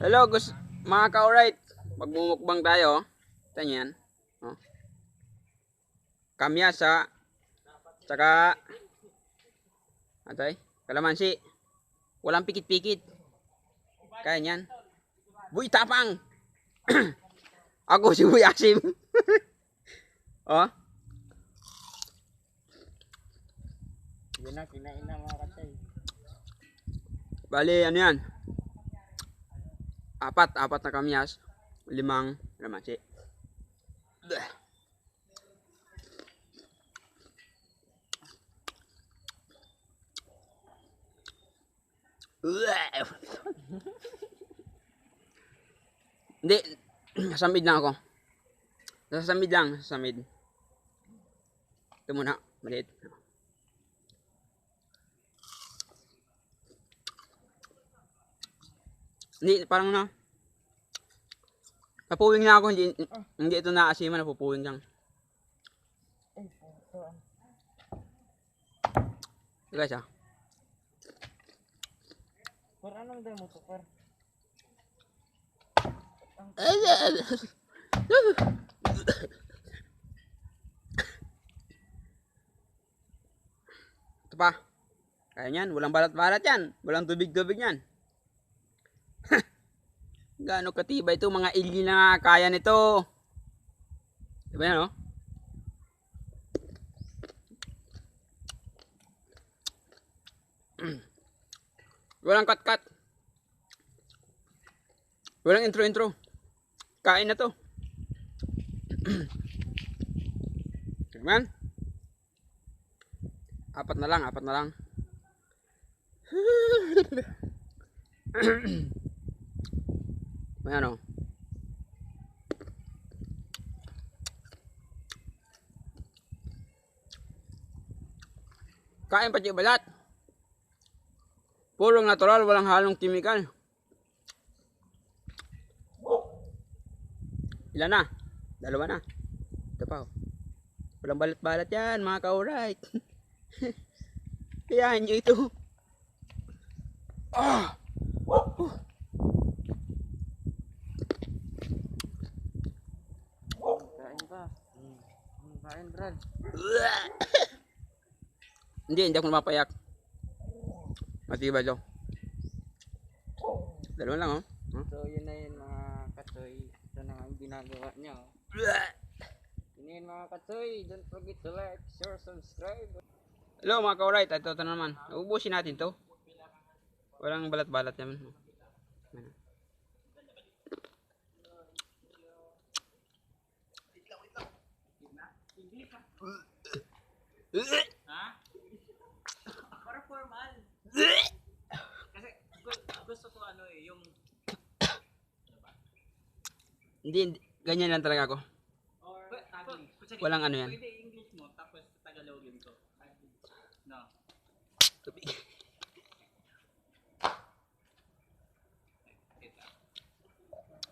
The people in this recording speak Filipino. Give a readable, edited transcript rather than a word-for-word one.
Hello, mga ka-alright. Magmumukbang tayo. Ito yan. Oh. Kamyasa. Tsaka kalamansi. Walang pikit-pikit. Kaya yan. Buy tapang. Ako si Buy Asim. Oh. Yan na, kinain na mga katay. Bali, ano yan? Apat na kamyas, 5 kalamansi. Hindi, sasamid lang ako. Sasamid. Ito muna, maliit. Hindi, parang napuwing na ako, hindi ito naasiman, napupuwing lang. Guys, Par, anong dahil mo to, par? Ito pa. Kaya yan, walang balat-balat yan. Walang tubig-tubig yan. Gaano katibay ito, mga alien na kaya nito. Diba yan, oh? Walang cut-cut. Walang intro-intro. Kain na to. Diba? Apat na lang. Ayan, oh. Kain pa siya balat. Purong natural, walang halong chemical. Ilan na? 2 na. Ito pa, oh. Walang balat-balat yan, mga ka-alright. Kaya nyo ito. Ah! Kain pa. Kain, Brad. Hindi ako mapayak. Matibay daw. 2 lang, oh. So, yun na yun mga katoy. Ito na nga ang ginagawa niya. Oh. Yun na yun mga katoy. Don't forget to like, share, subscribe. Hello mga ka-alright, ito na naman. Ubusin natin to. Walang balat-balat yan. Ha? Para formal. Kasi gusto ko ano yung Hindi, ganyan lang talaga ako. or Walang ano yan. Pwede English mo tapos Tagalogin ko. No.